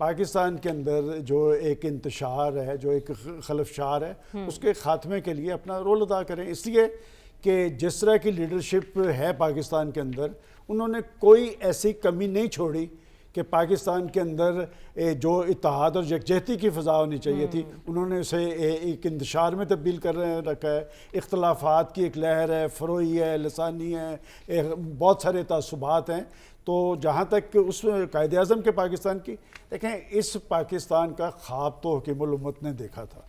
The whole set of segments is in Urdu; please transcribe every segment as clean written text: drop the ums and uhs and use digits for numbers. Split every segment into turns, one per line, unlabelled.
پاکستان کے اندر جو ایک انتشار ہے، جو ایک خلفشار ہے، اس کے خاتمے کے لیے اپنا رول ادا کریں، اس لیے کہ جس طرح کی لیڈرشپ ہے پاکستان کے اندر، انہوں نے کوئی ایسی کمی نہیں چھوڑی کہ پاکستان کے اندر جو اتحاد اور یکجہتی کی فضا ہونی چاہیے تھی، انہوں نے اسے ایک انتشار میں تبدیل کر رکھا ہے۔ اختلافات کی ایک لہر ہے، فروئی ہے، لسانی ہے، بہت سارے تعصبات ہیں۔ تو جہاں تک اس قائد اعظم کے پاکستان کی، دیکھیں اس پاکستان کا خواب تو حکیم الامت نے دیکھا تھا،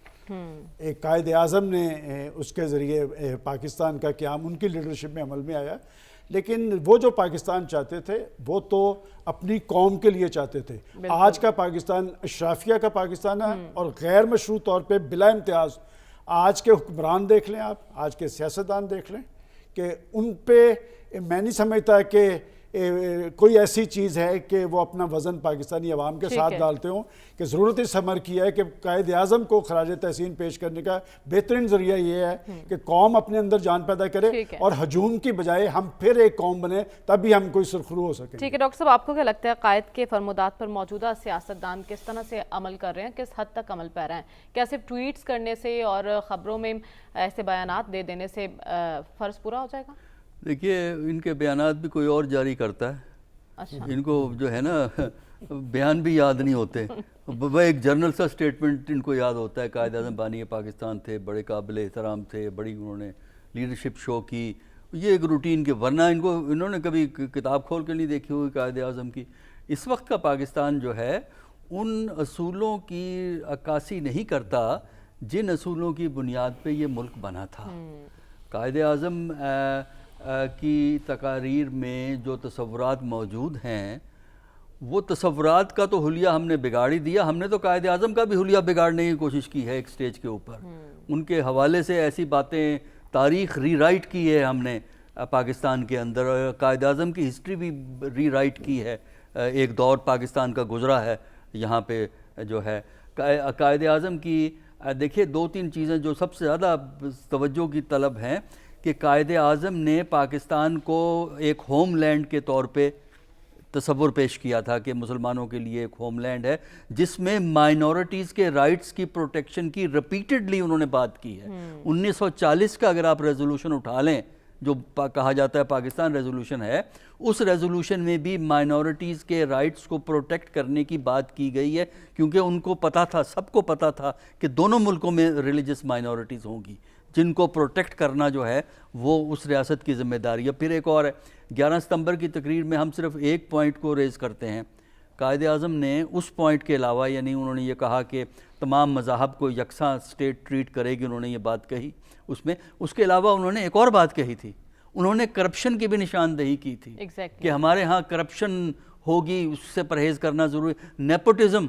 ایک قائد اعظم نے اس کے ذریعے پاکستان کا قیام ان کی لیڈرشپ میں عمل میں آیا، لیکن وہ جو پاکستان چاہتے تھے وہ تو اپنی قوم کے لیے چاہتے تھے۔ آج کا پاکستان اشرافیہ کا پاکستان ہے، اور غیر مشروع طور پہ بلا امتیاز آج کے حکمران دیکھ لیں، آپ آج کے سیاستدان دیکھ لیں کہ ان پہ میں نہیں سمجھتا کہ کوئی ایسی چیز ہے کہ وہ اپنا وزن پاکستانی عوام کے ساتھ ڈالتے ہوں، کہ ضرورت اس امر کی ہے کہ قائد اعظم کو خراج تحسین پیش کرنے کا بہترین ذریعہ یہ ہے کہ قوم اپنے اندر جان پیدا کرے اور ہجوم کی بجائے ہم پھر ایک قوم بنے، تب بھی ہم کوئی سرخرو ہو سکیں۔
ٹھیک ہے ڈاکٹر صاحب، آپ کو کیا لگتا ہے قائد کے فرمودات پر موجودہ سیاستدان کس طرح سے عمل کر رہے ہیں، کس حد تک عمل پیرا ہیں؟ کیا صرف ٹویٹس کرنے سے اور خبروں میں ایسے بیانات دے دینے سے فرض پورا ہو جائے گا؟
دیکھیے ان کے بیانات بھی کوئی اور جاری کرتا ہے، ان کو جو ہے نا بیان بھی یاد نہیں ہوتے، وہ ایک جرنل سا سٹیٹمنٹ ان کو یاد ہوتا ہے۔ قائد اعظم بانی پاکستان تھے، بڑے قابل احترام تھے، بڑی انہوں نے لیڈرشپ شو کی، یہ ایک روٹین کے، ورنہ انہوں نے کبھی کتاب کھول کے نہیں دیکھی ہوئی قائد اعظم کی۔ اس وقت کا پاکستان جو ہے ان اصولوں کی عکاسی نہیں کرتا جن اصولوں کی بنیاد پہ یہ ملک بنا تھا۔ قائد اعظم کی تقاریر میں جو تصورات موجود ہیں، وہ تصورات کا تو حلیہ ہم نے بگاڑ ہی دیا، ہم نے تو قائد اعظم کا بھی حلیہ بگاڑنے کی کوشش کی ہے ایک سٹیج کے اوپر۔ ان کے حوالے سے ایسی باتیں، تاریخ ری رائٹ کی ہے ہم نے پاکستان کے اندر، قائد اعظم کی ہسٹری بھی ری رائٹ کی ہے، ایک دور پاکستان کا گزرا ہے یہاں پہ جو ہے۔ قائد اعظم کی دیکھیے دو تین چیزیں جو سب سے زیادہ توجہ کی طلب ہیں، کہ قائد اعظم نے پاکستان کو ایک ہوم لینڈ کے طور پہ تصور پیش کیا تھا کہ مسلمانوں کے لیے ایک ہوم لینڈ ہے جس میں مائنورٹیز کے رائٹس کی پروٹیکشن کی ریپیٹڈلی انہوں نے بات کی ہے۔ 1940 کا اگر آپ ریزولوشن اٹھا لیں جو کہا جاتا ہے پاکستان ریزولوشن ہے، اس ریزولوشن میں بھی مائنورٹیز کے رائٹس کو پروٹیکٹ کرنے کی بات کی گئی ہے، کیونکہ ان کو پتا تھا، سب کو پتا تھا کہ دونوں ملکوں میں ریلیجس مائنورٹیز ہوں گی، جن کو پروٹیکٹ کرنا جو ہے وہ اس ریاست کی ذمہ داری ہے۔ پھر ایک اور ہے، 11 ستمبر کی تقریر میں ہم صرف ایک پوائنٹ کو ریز کرتے ہیں، قائد اعظم نے اس پوائنٹ کے علاوہ، یعنی انہوں نے یہ کہا کہ تمام مذاہب کو یکساں اسٹیٹ ٹریٹ کرے گی، انہوں نے یہ بات کہی اس کے علاوہ انہوں نے ایک اور بات کہی تھی، انہوں نے کرپشن کی بھی نشاندہی کی تھی کہ ہمارے ہاں کرپشن ہوگی، اس سے پرہیز کرنا ضروری، نیپوٹزم،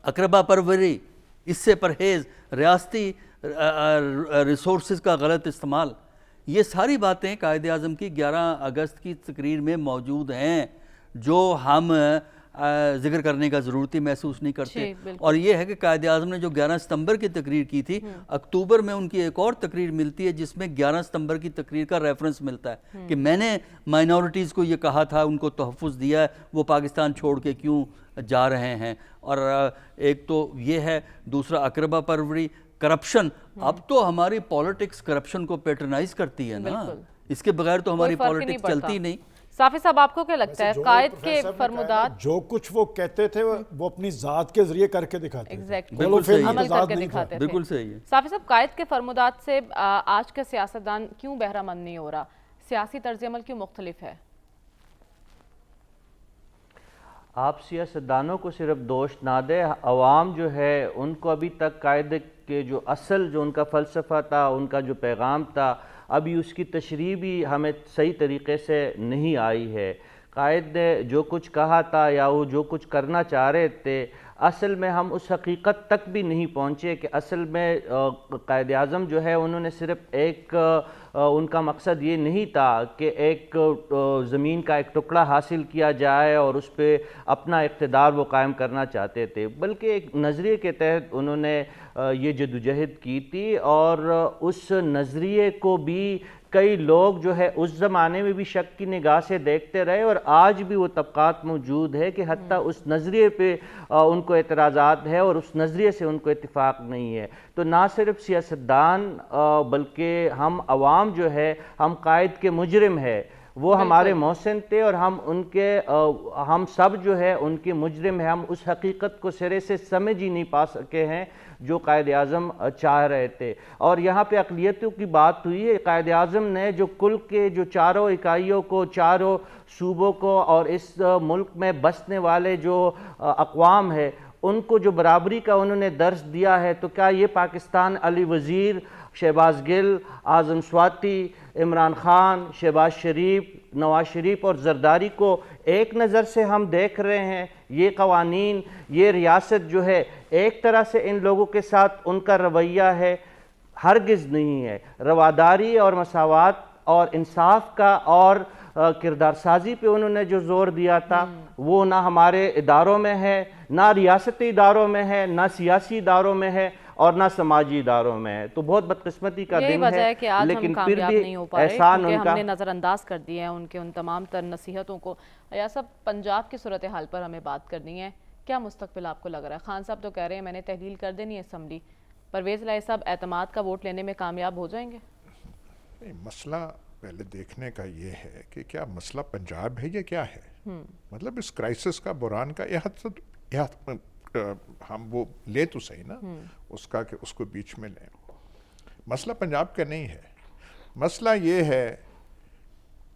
اقربا پروری، اس سے پرہیز، ریاستی ریسورسز کا غلط استعمال، یہ ساری باتیں قائد اعظم کی 11 اگست کی تقریر میں موجود ہیں جو ہم ذکر کرنے کا ضرورت ہی محسوس نہیں کرتے۔ اور یہ ہے کہ قائد اعظم نے جو 11 ستمبر کی تقریر کی تھی، اکتوبر میں ان کی ایک اور تقریر ملتی ہے جس میں 11 ستمبر کی تقریر کا ریفرنس ملتا ہے کہ میں نے مائنورٹیز کو یہ کہا تھا، ان کو تحفظ دیا ہے، وہ پاکستان چھوڑ کے کیوں جا رہے ہیں۔ اور ایک تو یہ ہے، دوسرا اقربا پروری، کرپشن۔ اب تو ہماری پالیٹکس کرپشن کو پیٹرنائز کرتی ہے نا، اس کے بغیر تو ہماری پالیٹکس چلتی نہیں۔
صافی صاحب، آپ کو کیا لگتا ہے قائد کے فرمودات؟
جو کچھ وہ کہتے تھے وہ اپنی ذات کے ذریعے کر کے دکھاتے تھے،
بالکل صحیح
عمل کر کے دکھاتے تھے،
بالکل صحیح ہے۔
صافی صاحب، قائد کے فرمودات سے آج کا سیاستدان کیوں بہرہ مند نہیں ہو رہا؟ سیاسی طرز عمل کیوں مختلف ہے؟
آپ سیاستدانوں کو صرف دوش نہ دیں، عوام جو ہے ان کو ابھی تک قائد کے جو اصل، جو ان کا فلسفہ تھا، ان کا جو پیغام تھا، ابھی اس کی تشریح بھی ہمیں صحیح طریقے سے نہیں آئی ہے۔ قائد نے جو کچھ کہا تھا یا وہ جو کچھ کرنا چاہ رہے تھے، اصل میں ہم اس حقیقت تک بھی نہیں پہنچے کہ اصل میں قائد اعظم جو ہے انہوں نے صرف ایک، ان کا مقصد یہ نہیں تھا کہ ایک زمین کا ایک ٹکڑا حاصل کیا جائے اور اس پہ اپنا اقتدار وہ قائم کرنا چاہتے تھے، بلکہ ایک نظریے کے تحت انہوں نے یہ جدوجہد کی تھی، اور اس نظریے کو بھی کئی لوگ جو ہے اس زمانے میں بھی شک کی نگاہ سے دیکھتے رہے، اور آج بھی وہ طبقات موجود ہے کہ حتیٰ اس نظریے پہ ان کو اعتراضات ہے اور اس نظریے سے ان کو اتفاق نہیں ہے۔ تو نہ صرف سیاستدان بلکہ ہم عوام جو ہے، ہم قائد کے مجرم ہے، وہ ہمارے محسن تھے اور ہم سب جو ہے ان کے مجرم ہیں۔ ہم اس حقیقت کو سرے سے سمجھ ہی نہیں پا سکے ہیں جو قائد اعظم چاہ رہے تھے۔ اور یہاں پہ اقلیتوں کی بات ہوئی ہے، قائد اعظم نے جو کل کے جو چاروں اکائیوں کو، چاروں صوبوں کو اور اس ملک میں بسنے والے جو اقوام ہے ان کو جو برابری کا انہوں نے درس دیا ہے، تو کیا یہ پاکستان علی وزیر، شہباز گل، اعظم سواتی، عمران خان، شہباز شریف، نواز شریف اور زرداری کو ایک نظر سے ہم دیکھ رہے ہیں؟ یہ قوانین، یہ ریاست جو ہے ایک طرح سے ان لوگوں کے ساتھ ان کا رویہ ہے؟ ہرگز نہیں ہے۔ رواداری اور مساوات اور انصاف کا اور کردار سازی پہ انہوں نے جو زور دیا تھا وہ نہ ہمارے اداروں میں ہے، نہ ریاستی اداروں میں ہے، نہ سیاسی اداروں میں ہے اور نہ سماجی اداروں میں ہے۔ تو بہت بدقسمتی کا
یہی
دن
وجہ ہے کہ آج ہم
لیکن پھر
کامیاب
بھی
نہیں ہو پا رہے،
احسان
کیونکہ
ان کا
ہم نے نظر انداز کر دیے ہیں ان کے ان تمام تر نصیحتوں کو۔ ایاز صاحب، پنجاب کی صورتحال پر ہمیں بات کرنی ہے، کیا مستقبل آپ کو لگ رہا ہے؟ خان صاحب تو کہہ رہے ہیں میں نے تحلیل کر دینی ہے اسمبلی، پرویز الہی صاحب اعتماد کا ووٹ لینے میں کامیاب ہو جائیں گے؟
مسئلہ پہلے دیکھنے کا یہ ہے کہ کیا مسئلہ پنجاب ہے یا کیا ہے؟ مطلب اس کرائسس کا، بحران کا ہم وہ لے تو صحیح نا اس کا کہ اس کو بیچ میں لیں۔ مسئلہ پنجاب کا نہیں ہے، مسئلہ یہ ہے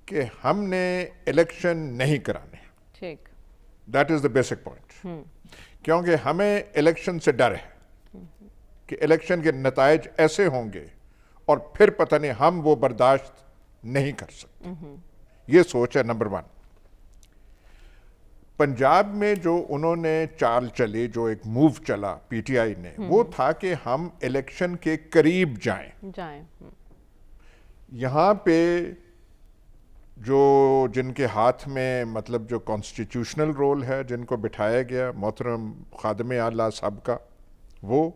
کہ ہم نے الیکشن نہیں کرانے۔
ٹھیک،
that is the basic point, کیونکہ ہمیں الیکشن سے ڈر ہے کہ الیکشن کے نتائج ایسے ہوں گے اور پھر پتہ نہیں ہم وہ برداشت نہیں کر سکتے۔ یہ سوچ ہے نمبر 1۔ پنجاب میں جو انہوں نے چال چلی، جو ایک موو چلا پی ٹی آئی نے، وہ تھا کہ ہم الیکشن کے قریب جائیں۔ یہاں پہ جو جن کے ہاتھ میں مطلب جو کانسٹیٹیوشنل رول ہے، جن کو بٹھایا گیا، محترم خادم اعلیٰ صاحب کا، وہ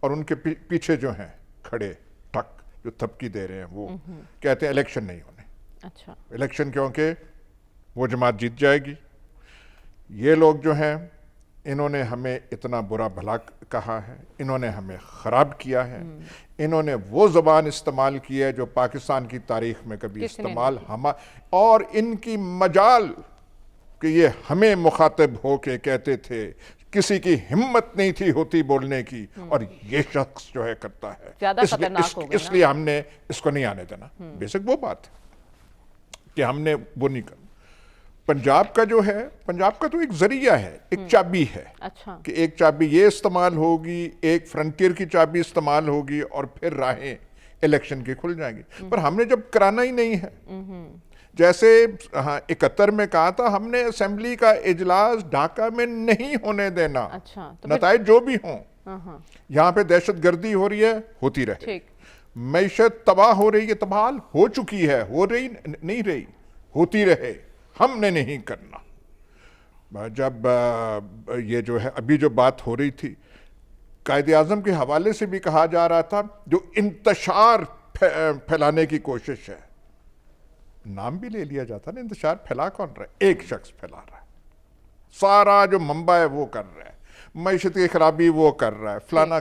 اور ان کے پیچھے جو ہیں کھڑے ٹھک جو تھپکی دے رہے ہیں، وہ کہتے ہیں الیکشن نہیں ہونے۔
اچھا،
الیکشن کیونکہ وہ جماعت جیت جائے گی۔ یہ لوگ جو ہیں انہوں نے ہمیں اتنا برا بھلا کہا ہے، انہوں نے ہمیں خراب کیا ہے، انہوں نے وہ زبان استعمال کی ہے جو پاکستان کی تاریخ میں کبھی استعمال اور ان کی مجال کہ یہ ہمیں مخاطب ہو کے کہتے تھے، کسی کی ہمت نہیں تھی ہوتی بولنے کی، اور یہ شخص جو ہے کرتا ہے،
زیادہ خطرناک ہو گئے
اس لیے ہم نے اس کو نہیں آنے دینا۔ بیسک وہ بات ہے کہ ہم نے وہ نہیں کرنا۔ پنجاب کا جو ہے، پنجاب کا تو ایک ذریعہ ہے، ایک چابی ہے، کہ ایک چابی یہ استعمال ہوگی، ایک فرنٹیئر کی چابی استعمال ہوگی اور پھر راہیں الیکشن کی کھل جائیں گی۔ پر ہم نے جب کرانا ہی نہیں ہے، جیسے 71 میں کہا تھا ہم نے اسمبلی کا اجلاس ڈھاکہ میں نہیں ہونے دینا، نتائج جو بھی ہوں۔ یہاں پہ دہشت گردی ہو رہی ہے، ہوتی رہے، معیشت تباہ ہو رہی ہے، تباہ ہو چکی ہے، ہو رہی نہیں رہی، ہوتی رہے، ہم نے نہیں کرنا۔ جب یہ جو ہے ابھی جو بات ہو رہی تھی، قائد اعظم کے حوالے سے بھی کہا جا رہا تھا جو انتشار پھیلانے کی کوشش ہے، نام بھی لے لیا جاتا نا، انتشار پھیلا کون رہا ہے؟ ایک شخص پھیلا رہا ہے، سارا جو منبع ہے وہ کر رہا ہے، معیشت کی خرابی وہ کر رہا ہے، فلانا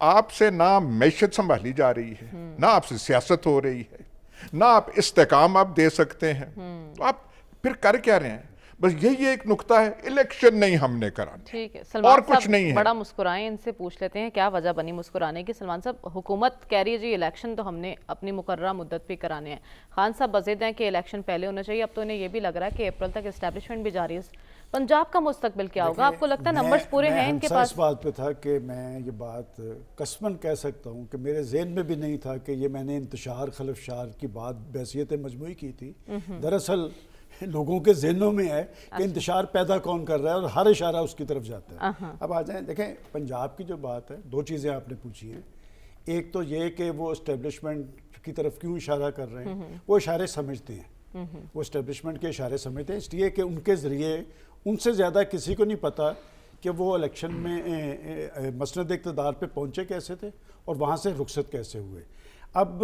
آپ سے نہ معیشت سنبھالی جا رہی ہے، نہ آپ سے سیاست ہو رہی ہے، نہ آپ استحکام آپ دے سکتے ہیں، تو آپ پھر کر کیا رہے ہیں؟ بس یہی ایک نقطہ ہے، الیکشن نہیں ہم نے کرانا،
ٹھیک ہے۔
اور
سلمان
کچھ نہیں
صاحب
ہے۔
بڑا مسکرائیں، ان سے پوچھ لیتے ہیں کیا وجہ بنی مسکرانے کی۔ سلمان صاحب، حکومت کہہ رہی ہے جی الیکشن تو ہم نے اپنی مقررہ مدت پہ کرانے ہیں، خان صاحب بضد ہیں کہ الیکشن پہلے ہونا چاہیے، اب تو انہیں یہ بھی لگ رہا ہے کہ اپریل تک اسٹیبلشمنٹ بھی جاری ہے۔ پنجاب کا مستقبل کیا ہوگا؟ آپ کو لگتا ہے نمبرز پورے ہیں ان کے پاس؟
اس بات پہ تھا کہ میں یہ بات قسماً کہہ سکتا ہوں کہ میرے ذہن میں بھی نہیں تھا کہ یہ میں نے انتشار خلف شار کی بات بحیثیت مجموعی کی تھی۔ دراصل لوگوں کے ذہنوں میں ہے کہ انتشار پیدا کون کر رہا ہے اور ہر اشارہ اس کی طرف جاتا ہے۔ اب آ جائیں، دیکھیں پنجاب کی جو بات ہے، دو چیزیں آپ نے پوچھی ہیں۔ ایک تو یہ کہ وہ اسٹیبلشمنٹ کی طرف کیوں اشارہ کر رہے ہیں، وہ اشارے سمجھتے ہیں، وہ اسٹیبلشمنٹ کے اشارے سمجھتے ہیں، اس لیے کہ ان کے ذریعے ان سے زیادہ کسی کو نہیں پتا کہ وہ الیکشن میں مسند اقتدار پہ پہنچے کیسے تھے اور وہاں سے رخصت کیسے ہوئے۔ اب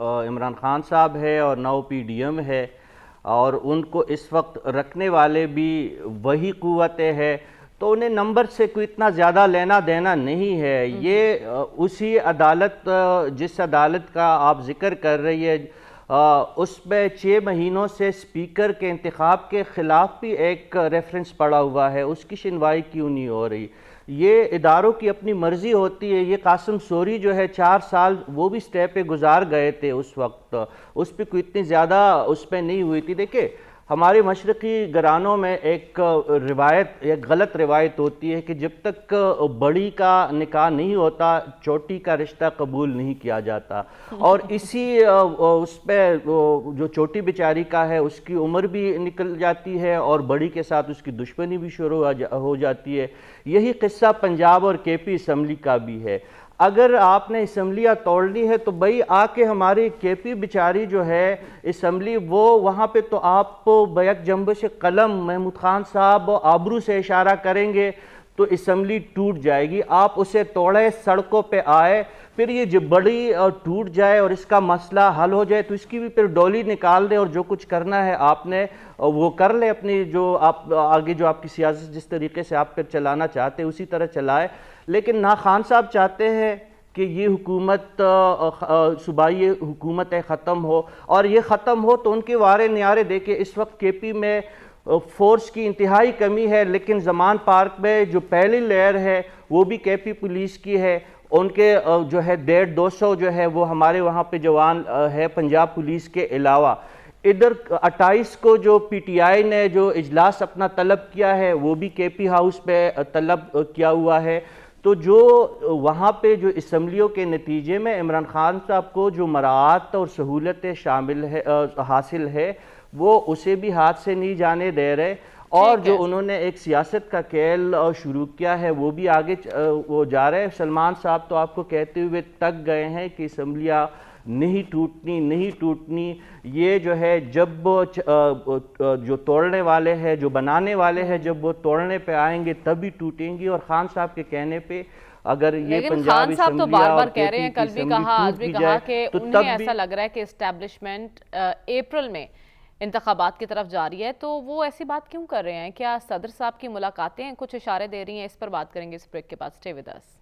عمران خان صاحب ہے اور نہ وہ پی ڈی ایم ہے، اور ان کو اس وقت رکھنے والے بھی وہی قوتیں ہے، تو انہیں نمبر سے کوئی اتنا زیادہ لینا دینا نہیں ہے۔ یہ اسی عدالت، جس عدالت کا آپ ذکر کر رہی ہے، اس میں 6 مہینوں سے اسپیکر کے انتخاب کے خلاف بھی ایک ریفرنس پڑا ہوا ہے، اس کی سنوائی کیوں نہیں ہو رہی؟ یہ اداروں کی اپنی مرضی ہوتی ہے۔ یہ قاسم سوری جو ہے 4 سال وہ بھی اسٹے پہ گزار گئے تھے اس وقت، اس پہ کوئی اتنی زیادہ اس پہ نہیں ہوئی تھی۔ دیکھیں ہمارے مشرقی گھرانوں میں ایک روایت، ایک غلط روایت ہوتی ہے کہ جب تک بڑی کا نکاح نہیں ہوتا چھوٹی کا رشتہ قبول نہیں کیا جاتا، اور اسی اس پہ جو چھوٹی بیچاری کا ہے اس کی عمر بھی نکل جاتی ہے اور بڑی کے ساتھ اس کی دشمنی بھی شروع ہو جاتی ہے۔ یہی قصہ پنجاب اور کے پی اسمبلی کا بھی ہے۔ اگر آپ نے اسمبلیاں توڑنی ہے تو بھائی آ کے ہماری کے پی بیچاری جو ہے اسمبلی، وہ وہاں پہ تو آپ بیک جنبش قلم محمود خان صاحب آبرو سے اشارہ کریں گے تو اسمبلی ٹوٹ جائے گی۔ آپ اسے توڑے، سڑکوں پہ آئے، پھر یہ جو بڑی ٹوٹ جائے اور اس کا مسئلہ حل ہو جائے تو اس کی بھی پھر ڈولی نکال دیں، اور جو کچھ کرنا ہے آپ نے وہ کر لیں، اپنی جو آپ آگے جو آپ کی سیاست جس طریقے سے آپ پھر چلانا چاہتے ہیں اسی طرح چلائے۔ لیکن نہ خان صاحب چاہتے ہیں کہ یہ حکومت صوبائی حکومتیں ختم ہو، اور یہ ختم ہو تو ان کے وارے نیارے دیکھیں اس وقت کے پی میں فورس کی انتہائی کمی ہے، لیکن زمان پارک میں جو پہلی لیئر ہے وہ بھی کے پی پولیس کی ہے، ان کے جو ہے 150-200 جو ہے وہ ہمارے وہاں پہ جوان ہے پنجاب پولیس کے علاوہ۔ ادھر 28 کو جو پی ٹی آئی نے جو اجلاس اپنا طلب کیا ہے وہ بھی کے پی ہاؤس پہ طلب کیا ہوا ہے۔ تو جو وہاں پہ جو اسمبلیوں کے نتیجے میں عمران خان صاحب کو جو مراعات اور سہولتیں حاصل ہے وہ اسے بھی ہاتھ سے نہیں جانے دے رہے، اور جو انہوں نے ایک سیاست کا کھیل شروع کیا ہے وہ بھی آگے وہ جا رہے ہیں۔ سلمان صاحب تو آپ کو کہتے ہوئے تک گئے ہیں کہ اسمبلیاں نہیں ٹوٹنی، یہ جو ہے جب جو توڑنے والے ہیں، جو بنانے والے ہیں، جب وہ توڑنے پہ آئیں گے تبھی ٹوٹیں گی۔ اور خان صاحب کے کہنے پہ اگر یہ پنجاب
خان صاحب تو بار بار کہہ رہے ہیں، کل بھی کہا آج بھی کہا کہ انہیں ایسا لگ رہا ہے کہ اسٹیبلشمنٹ اپریل میں انتخابات کی طرف جاری ہے، تو وہ ایسی بات کیوں کر رہے ہیں؟ کیا صدر صاحب کی ملاقاتیں کچھ اشارے دے رہی ہیں؟ اس پر بات کریں گے اس بریک کے بعد۔ Stay with us.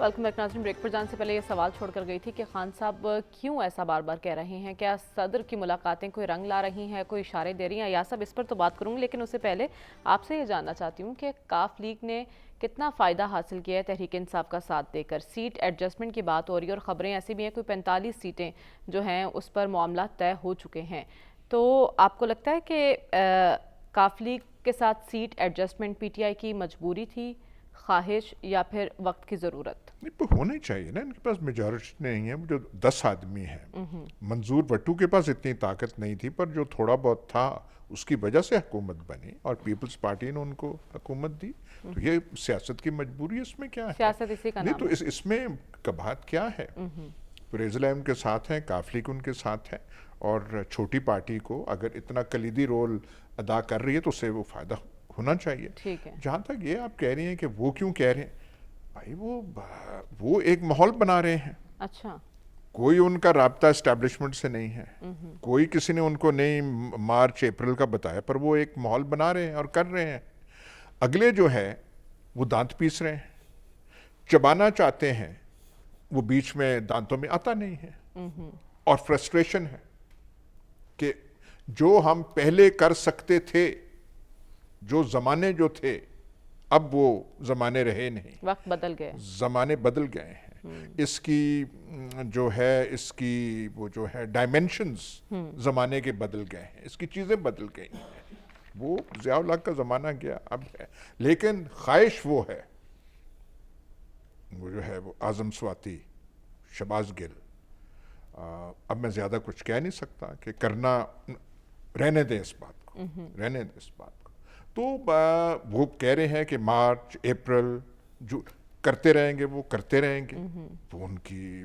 Welcome back ناظرین۔ بریک پر جانے سے پہلے یہ سوال چھوڑ کر گئی تھی کہ خان صاحب کیوں ایسا بار بار کہہ رہے ہیں؟ کیا صدر کی ملاقاتیں کوئی رنگ لا رہی ہیں، کوئی اشارے دے رہی ہیں؟ یا صاحب اس پر تو بات کروں گی، لیکن اس سے پہلے آپ سے یہ جاننا چاہتی ہوں کہ کاف لیگ نے کتنا فائدہ حاصل کیا ہے تحریک انصاف کا ساتھ دے کر؟ سیٹ ایڈجسٹمنٹ کی بات ہو رہی ہے اور خبریں ایسی بھی ہیں کوئی 45 سیٹیں جو ہیں اس پر معاملات طے ہو چکے ہیں، تو آپ کو لگتا ہے کہ کاف لیگ کے ساتھ سیٹ ایڈجسٹمنٹ پی ٹی آئی کی مجبوری تھی، خواہش، یا پھر وقت کی ضرورت؟
ہونی چاہیے نا، ان کے پاس میجورٹی نہیں ہے، جو 10 آدمی ہیں۔ منظور وٹو کے پاس اتنی طاقت نہیں تھی، پر جو تھوڑا بہت تھا اس کی وجہ سے حکومت بنی اور پیپلز پارٹی نے ان کو حکومت دی، تو یہ سیاست کی مجبوری ہے، اس میں کیا ہے؟
سیاست اسی کا نام
نہیں تو اس میں کبھات کیا ہے؟ پریزلہ ان کے ساتھ ہیں، کاف لیگ ان کے ساتھ ہے، اور چھوٹی پارٹی کو اگر اتنا کلیدی رول ادا کر رہی ہے تو اسے وہ فائدہ ہونا چاہیے۔ جہاں تک یہ آپ کہہ رہی ہیں کہ وہ کیوں کہہ رہے ہیں، بھائی وہ ایک ماحول بنا رہے ہیں۔
اچھا،
کوئی ان کا رابطہ اسٹیبلشمنٹ سے نہیں ہے، کوئی کسی نے ان کو نہیں مارچ اپریل کا بتایا، پر وہ ایک ماحول بنا رہے ہیں اور کر رہے ہیں۔ اگلے جو ہے وہ دانت پیس رہے ہیں، چبانا چاہتے ہیں، وہ بیچ میں دانتوں میں آتا نہیں ہے، اور فرسٹریشن ہے کہ جو ہم پہلے کر سکتے تھے، جو زمانے جو تھے، اب وہ زمانے رہے نہیں،
وقت بدل گئے،
زمانے بدل گئے ہیں۔ اس کی جو ہے اس کی وہ جو ہے ڈائمینشنز زمانے کے بدل گئے ہیں، اس کی چیزیں بدل گئی ہیں۔ وہ ضیاء الحق کا زمانہ گیا، اب ہے، لیکن خواہش وہ ہے، وہ جو ہے وہ اعظم سواتی، شہباز گل، اب میں زیادہ کچھ کہہ نہیں سکتا کہ کرنا، رہنے دیں اس بات کو، رہنے دیں اس بات کو۔ تو وہ کہہ رہے ہیں کہ مارچ اپریل جو کرتے رہیں گے وہ کرتے رہیں گے، وہ ان کی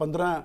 15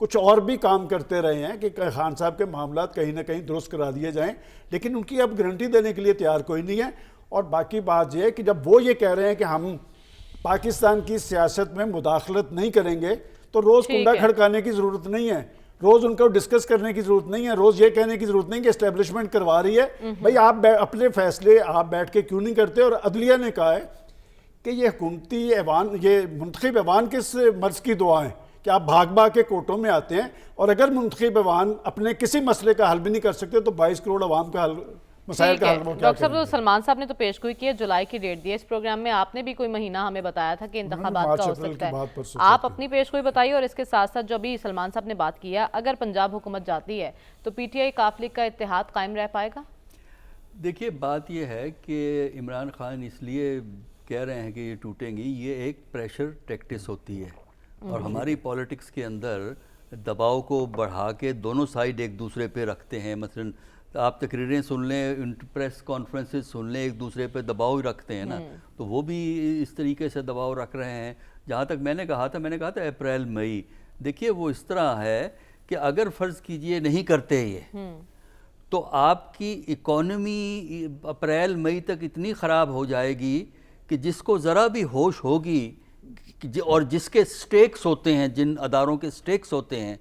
کچھ اور بھی کام کرتے رہے ہیں کہ خان صاحب کے معاملات کہیں نہ کہیں درست کرا دیے جائیں، لیکن ان کی اب گارنٹی دینے کے لیے تیار کوئی نہیں ہے۔ اور باقی بات یہ ہے کہ جب وہ یہ کہہ رہے ہیں کہ ہم پاکستان کی سیاست میں مداخلت نہیں کریں گے تو روز کنڈا کھڑکانے کی ضرورت نہیں ہے، روز ان کو ڈسکس کرنے کی ضرورت نہیں ہے، روز یہ کہنے کی ضرورت نہیں کہ اسٹیبلشمنٹ کروا رہی ہے۔ بھئی آپ اپنے فیصلے آپ بیٹھ کے کیوں نہیں کرتے؟ اور عدلیہ نے کہا ہے کہ یہ حکومتی ایوان، یہ منتخب ایوان کس مرض کی دعا ہیں کہ آپ بھاگ بھاگ کے کوٹوں میں آتے ہیں، اور اگر منتخب ایوان اپنے کسی مسئلے کا حل بھی نہیں کر سکتے تو 22 کروڑ عوام کا حل، مسائل کا حل وہ کیا
ڈاکٹر صاحب سلمان صاحب نے تو پیش گوئی کی ہے، جولائی کی ڈیٹ دی ہے اس پروگرام میں، آپ نے بھی کوئی مہینہ ہمیں بتایا تھا کہ انتخابات کا ہو سکتا ہے، آپ اپنی پیش گوئی بتائیے، اور اس کے ساتھ ساتھ جو ابھی سلمان صاحب نے بات کیا، اگر پنجاب حکومت جاتی ہے تو پی ٹی آئی کاف لیگ کا اتحاد قائم رہ پائے گا؟
دیکھیے بات یہ ہے کہ عمران خان اس لیے کہہ رہے ہیں کہ یہ ٹوٹیں گی، یہ ایک پریشر ٹیکٹس ہوتی ہے، اور ہماری پولیٹکس کے اندر دباؤ کو بڑھا کے دونوں سائیڈ ایک دوسرے پہ رکھتے ہیں۔ مثلا آپ تقریریں سن لیں، پریس کانفرنسز سن لیں، ایک دوسرے پہ دباؤ ہی رکھتے ہیں نا، تو وہ بھی اس طریقے سے دباؤ رکھ رہے ہیں۔ جہاں تک میں نے کہا تھا اپریل مئی، دیکھیے وہ اس طرح ہے کہ اگر فرض کیجئے نہیں کرتے یہ تو آپ کی اکانومی اپریل مئی تک اتنی خراب ہو جائے گی کہ جس کو ذرا بھی ہوش ہوگی اور جس کے سٹیکس ہوتے ہیں، جن اداروں کے سٹیکس ہوتے ہیں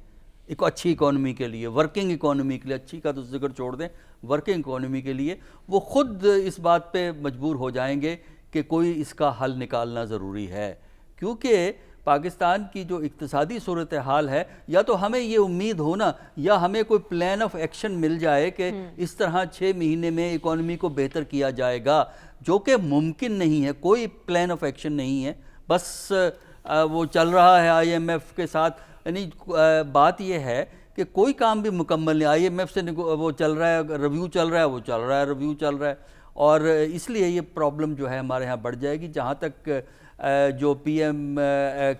ایک اچھی اکانومی کے لیے، ورکنگ اکانومی کے لیے، اچھی کا تو ذکر چھوڑ دیں، ورکنگ اکانومی کے لیے، وہ خود اس بات پہ مجبور ہو جائیں گے کہ کوئی اس کا حل نکالنا ضروری ہے، کیونکہ پاکستان کی جو اقتصادی صورتحال ہے، یا تو ہمیں یہ امید ہونا یا ہمیں کوئی پلان آف ایکشن مل جائے کہ اس طرح 6 مہینے میں اکانومی کو بہتر کیا جائے گا، جو کہ ممکن نہیں ہے، کوئی پلان آف ایکشن نہیں ہے، بس وہ چل رہا ہے آئی ایم ایف کے ساتھ۔ یعنی بات یہ ہے کہ کوئی کام بھی مکمل نہیں، آئی ایم ایف سے وہ چل رہا ہے، ریویو چل رہا ہے، وہ چل رہا ہے، ریویو چل رہا ہے، اور اس لیے یہ پرابلم جو ہے ہمارے ہاں بڑھ جائے گی۔ جہاں تک جو پی ایم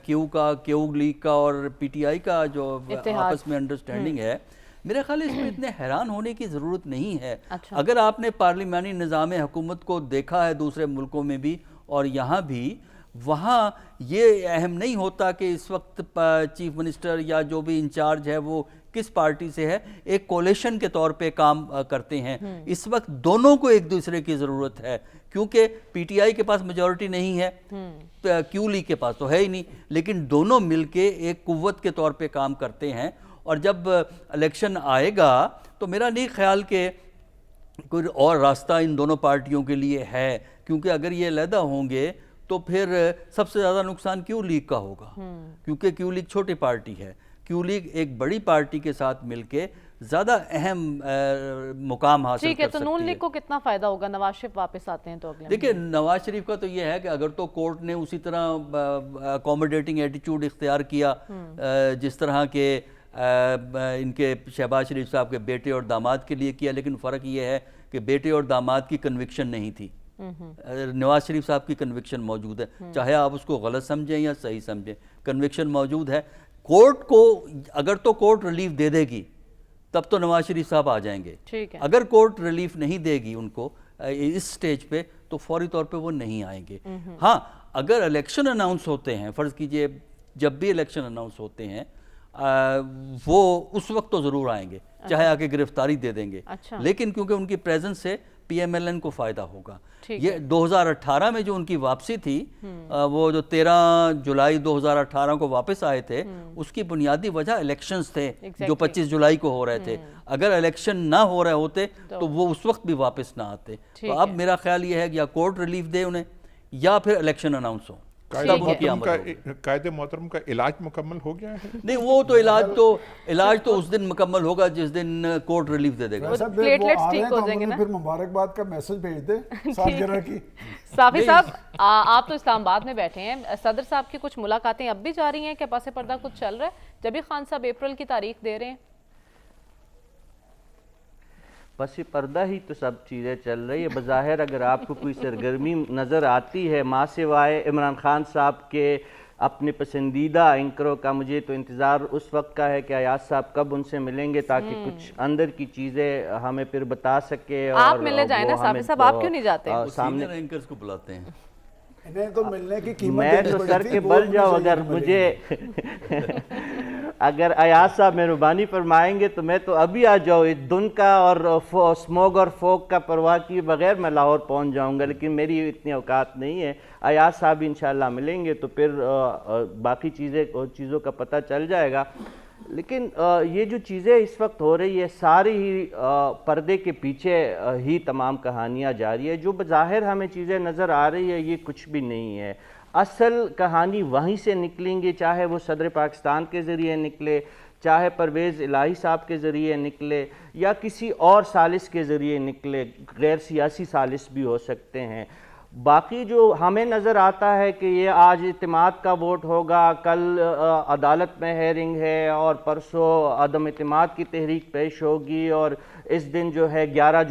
کیو لیگ کا اور پی ٹی آئی کا جو آپس میں انڈرسٹینڈنگ ہے، میرے خیال اس میں اتنے حیران ہونے کی ضرورت نہیں ہے۔ اگر آپ نے پارلیمانی نظام حکومت کو دیکھا ہے دوسرے ملکوں میں بھی اور یہاں بھی، وہاں یہ اہم نہیں ہوتا کہ اس وقت چیف منسٹر یا جو بھی انچارج ہے وہ کس پارٹی سے ہے، ایک کولیشن کے طور پہ کام کرتے ہیں۔ اس وقت دونوں کو ایک دوسرے کی ضرورت ہے، کیونکہ پی ٹی آئی کے پاس میجورٹی نہیں ہے، کیو لیگ کے پاس تو ہے ہی نہیں، لیکن دونوں مل کے ایک قوت کے طور پہ کام کرتے ہیں، اور جب الیکشن آئے گا تو میرا نہیں خیال کہ کوئی اور راستہ ان دونوں پارٹیوں کے لیے ہے، کیونکہ اگر یہ علیحدہ ہوں گے تو پھر سب سے زیادہ نقصان کیو لیگ کا ہوگا، کیونکہ کیو لیگ چھوٹی پارٹی ہے، کیو لیگ ایک بڑی پارٹی کے ساتھ مل کے زیادہ اہم مقام حاصل کر سکتی ہے۔
ٹھیک ہے، تو نون لیگ کو کتنا فائدہ ہوگا؟ نواز شریف واپس آتے ہیں تو اگلے
دیکھیں نواز شریف کا تو یہ ہے کہ اگر تو کورٹ نے اسی طرح اکوموڈیٹنگ ایٹیچیوڈ اختیار کیا جس طرح کہ ان کے شہباز شریف صاحب کے بیٹے اور داماد کے لیے کیا، لیکن فرق یہ ہے کہ بیٹے اور داماد کی کنوکشن نہیں تھی، نواز شریف صاحب کی کنوکشن موجود ہے، چاہے آپ اس کو غلط سمجھیں یا صحیح سمجھیں، کنوکشن موجود ہے۔ کورٹ کو اگر تو کورٹ ریلیف دے دے گی تب تو نواز شریف صاحب آ جائیں گے، اگر کورٹ ریلیف نہیں دے گی ان کو اس سٹیج پہ تو فوری طور پہ وہ نہیں آئیں گے۔ ہاں اگر الیکشن اناؤنس ہوتے ہیں، فرض کیجئے جب بھی الیکشن اناؤنس ہوتے ہیں وہ اس وقت تو ضرور آئیں گے، چاہے آگے گرفتاری دے دیں گے، لیکن کیونکہ ان کی پریزنس سے پی ایم ایل این کو فائدہ ہوگا۔ یہ 2018 میں جو ان کی واپسی تھی، وہ جو 13 جولائی 2018 کو واپس آئے تھے، اس کی بنیادی وجہ الیکشنز تھے جو 25 جولائی کو ہو رہے تھے۔ اگر الیکشن نہ ہو رہے ہوتے تو وہ اس وقت بھی واپس نہ آتے۔ تو اب میرا خیال یہ ہے کہ یا کورٹ ریلیف دے انہیں یا پھر الیکشن اناؤنس ہو۔
قائد محترم کا علاج مکمل ہو گیا ہے؟
نہیں، وہ تو علاج تو اس دن مکمل ہوگا جس دن کورٹ ریلیف دے دے گا۔
پلیٹلیٹس ٹھیک ہو جائیں گے نا،
پھر مبارکباد کا میسج بھیج دیں سالگرہ کی۔
صافی صاحب آپ تو اسلام آباد میں بیٹھے ہیں، صدر صاحب کی کچھ ملاقاتیں اب بھی جاری ہیں کہ پس پردہ کچھ چل رہا ہے؟ جبھی خان صاحب اپریل کی تاریخ دے رہے ہیں،
پس پردہ ہی تو سب چیزیں چل رہی ہے۔ بظاہر اگر آپ کو کوئی سرگرمی نظر آتی ہے ماں سوائے عمران خان صاحب کے اپنے پسندیدہ اینکروں کا، مجھے تو انتظار اس وقت کا ہے کہ ایاز صاحب کب ان سے ملیں گے تاکہ کچھ اندر کی چیزیں ہمیں پھر بتا سکے۔
آپ ملنے جائیں نا صافی صاحب، آپ کیوں نہیں جاتے؟
سامنے اینکرز کو بلاتے ہیں،
انہیں تو ملنے کی قیمت
میں تو سر کے بل جاؤ اگر مجھے اگر ایاز صاحب مہربانی فرمائیں گے تو میں تو ابھی آ جاؤں، دھن کا اور اسموگ اور فوگ کا پرواہ کیے بغیر میں لاہور پہنچ جاؤں گا، لیکن میری اتنی اوقات نہیں ہے۔ ایاز صاحب انشاءاللہ ملیں گے تو پھر باقی چیزوں کا پتہ چل جائے گا۔ لیکن یہ جو چیزیں اس وقت ہو رہی ہے ساری ہی پردے کے پیچھے ہی تمام کہانیاں جاری ہے۔ جو بظاہر ہمیں چیزیں نظر آ رہی ہے یہ کچھ بھی نہیں ہے، اصل کہانی وہیں سے نکلیں گی، چاہے وہ صدر پاکستان کے ذریعے نکلے، چاہے پرویز الہی صاحب کے ذریعے نکلے، یا کسی اور ثالث کے ذریعے نکلے، غیر سیاسی ثالث بھی ہو سکتے ہیں۔ باقی جو ہمیں نظر آتا ہے کہ یہ آج اعتماد کا ووٹ ہوگا، کل عدالت میں ہیرنگ ہے، اور پرسوں عدم اعتماد کی تحریک پیش ہوگی، اور اس دن جو ہے 11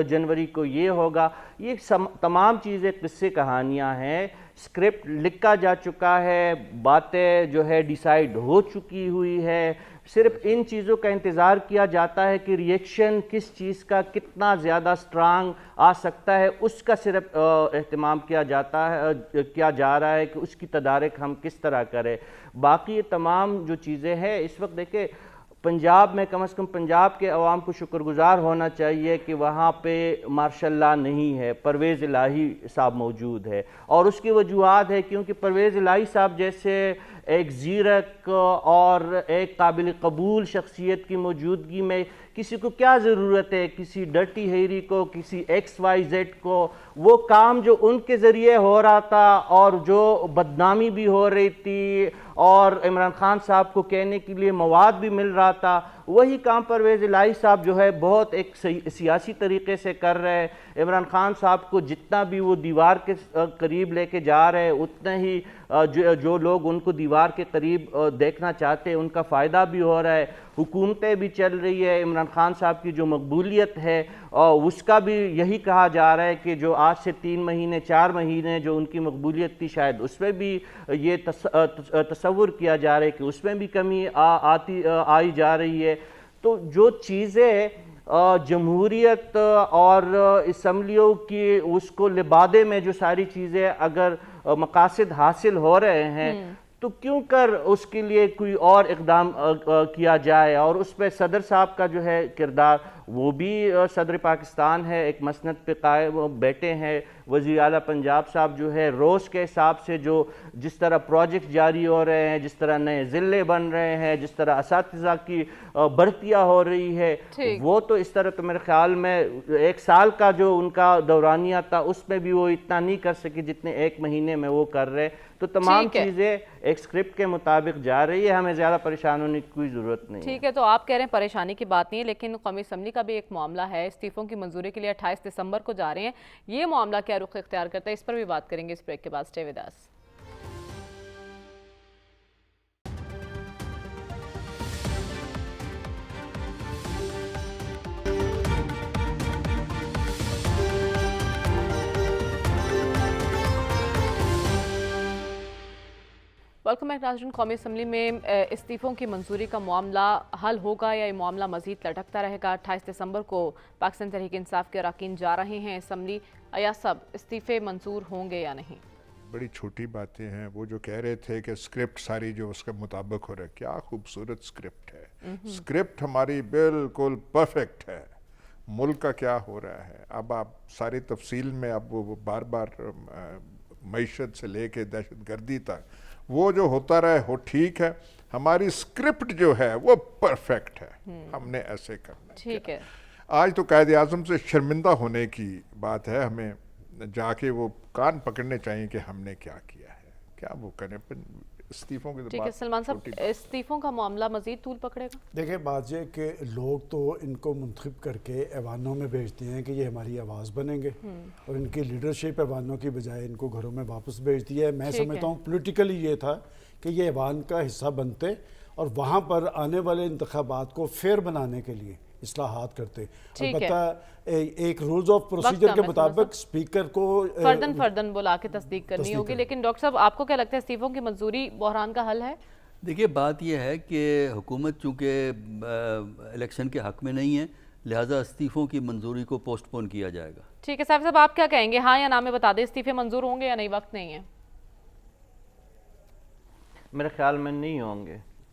جنوری کو یہ ہوگا، یہ تمام چیزیں قصے کہانیاں ہیں۔ اسکرپٹ لکھا جا چکا ہے، باتیں جو ہے ڈیسائیڈ ہو چکی ہوئی ہے، صرف ان چیزوں کا انتظار کیا جاتا ہے کہ ریئیکشن کس چیز کا کتنا زیادہ سٹرانگ آ سکتا ہے، اس کا صرف اہتمام کیا جا رہا ہے کہ اس کی تدارک ہم کس طرح کریں۔ باقی یہ تمام جو چیزیں ہیں اس وقت دیکھیں، پنجاب میں کم از کم پنجاب کے عوام کو شکر گزار ہونا چاہیے کہ وہاں پہ مارشل لا نہیں ہے، پرویز الہی صاحب موجود ہے، اور اس کی وجوہات ہے کیونکہ پرویز الہی صاحب جیسے ایک زیرک اور ایک قابل قبول شخصیت کی موجودگی میں کسی کو کیا ضرورت ہے، کسی ڈرٹی ہیری کو، کسی ایکس وائی زیڈ کو، وہ کام جو ان کے ذریعے ہو رہا تھا اور جو بدنامی بھی ہو رہی تھی اور عمران خان صاحب کو کہنے کے لیے مواد بھی مل رہا تھا، وہی کام پرویز الہی صاحب جو ہے بہت ایک سیاسی طریقے سے کر رہے ہیں۔ عمران خان صاحب کو جتنا بھی وہ دیوار کے قریب لے کے جا رہے ہیں، اتنا ہی جو لوگ ان کو دیوار کے قریب دیکھنا چاہتے ہیں ان کا فائدہ بھی ہو رہا ہے، حکومتیں بھی چل رہی ہے۔ عمران خان صاحب کی جو مقبولیت ہے اس کا بھی یہی کہا جا رہا ہے کہ جو آج سے 3 مہینے 4 مہینے جو ان کی مقبولیت تھی شاید اس میں بھی یہ تصور کیا جا رہا ہے کہ اس میں بھی کمی آئی جا رہی ہے۔ تو جو چیزیں جمہوریت اور اسمبلیوں کی اس کو لبادے میں جو ساری چیزیں اگر مقاصد حاصل ہو رہے ہیں تو کیوں کر اس کے لیے کوئی اور اقدام کیا جائے، اور اس پہ صدر صاحب کا جو ہے کردار، وہ بھی صدر پاکستان ہے، ایک مسند پہ قائم بیٹھے ہیں۔ وزیر اعلیٰ پنجاب صاحب جو ہے روز کے حساب سے جس طرح پروجیکٹ جاری ہو رہے ہیں، جس طرح نئے ضلع بن رہے ہیں، جس طرح اساتذہ کی بھرتیاں ہو رہی ہے، وہ تو اس طرح تو میرے خیال میں 1 سال کا جو ان کا دورانیہ تھا اس میں بھی وہ اتنا نہیں کر سکے جتنے 1 مہینے میں وہ کر رہے۔ تو تمام چیزیں ایک سکرپٹ کے مطابق جا رہی ہے، ہمیں زیادہ پریشان ہونے کی کوئی ضرورت نہیں ہے۔
ٹھیک ہے، تو آپ کہہ رہے ہیں پریشانی کی بات نہیں ہے، لیکن قومی اسمبلی کا بھی ایک معاملہ ہے، استعفوں کی منظوری کے لیے 28 دسمبر کو جا رہے ہیں، یہ معاملہ کیا رخ اختیار کرتا ہے، اس پر بھی بات کریں گے اس بریک کے بعد۔ Stay with us. Welcome back ناظرین۔ قومی اسمبلی میں استعفوں کی منظوری کا معاملہ حل ہوگا یا یہ معاملہ مزید لٹکتا رہے گا؟ 28 دسمبر کو پاکستان تحریک انصاف کے اراکین جا رہے ہیں اسمبلی، ایاز صاحب استعفے منظور ہوں گے یا نہیں؟
بڑی چھوٹی باتیں ہیں، وہ جو کہہ رہے تھے کہ سکرپٹ ساری جو اس کے مطابق ہو رہا ہے، کیا خوبصورت سکرپٹ ہے، سکرپٹ ہماری بالکل پرفیکٹ ہے، ملک کا کیا ہو رہا ہے۔ اب آپ ساری تفصیل میں اب وہ بار بار معیشت سے لے کے دہشت گردی تک وہ جو ہوتا رہے وہ ٹھیک ہے، ہماری سکرپٹ جو ہے وہ پرفیکٹ ہے، ہم نے ایسے کرنا ہے۔
ٹھیک ہے،
آج تو قائد اعظم سے شرمندہ ہونے کی بات ہے، ہمیں جا کے وہ کان پکڑنے چاہیے کہ ہم نے کیا کیا ہے، کیا وہ کریں۔ استعفوں کی
ٹھیک ہے سلمان صاحب، استعفوں کا معاملہ مزید طول پکڑے گا؟
دیکھیں بات یہ کہ لوگ تو ان کو منتخب کر کے ایوانوں میں بھیجتے ہیں کہ یہ ہماری آواز بنیں گے، اور ان کی لیڈرشپ ایوانوں کی بجائے ان کو گھروں میں واپس بھیجتی ہے۔ میں سمجھتا ہوں پولیٹیکلی یہ تھا کہ یہ ایوان کا حصہ بنتے اور وہاں پر آنے والے انتخابات کو فیئر بنانے کے لیے اصلاحات کرتے۔ البتہ ایک رولز آف پروسیجر کے مطابق اسپیکر کو
فردن بلا کے تصدیق کرنی ہوگی، لیکن ڈاکٹر صاحب آپ کو کیا لگتا ہے استعفوں کی منظوری بحران کا حل ہے؟
دیکھیے بات یہ ہے کہ حکومت چونکہ الیکشن کے حق میں نہیں ہے، لہٰذا استعفوں کی منظوری کو پوسٹ پون کیا جائے گا۔
ٹھیک ہے صاحب آپ کیا کہیں گے، ہاں یا نہ میں بتا دیں، استعفے منظور ہوں گے یا نہیں؟ وقت نہیں ہے۔
میرے خیال میں نہیں ہوں گے،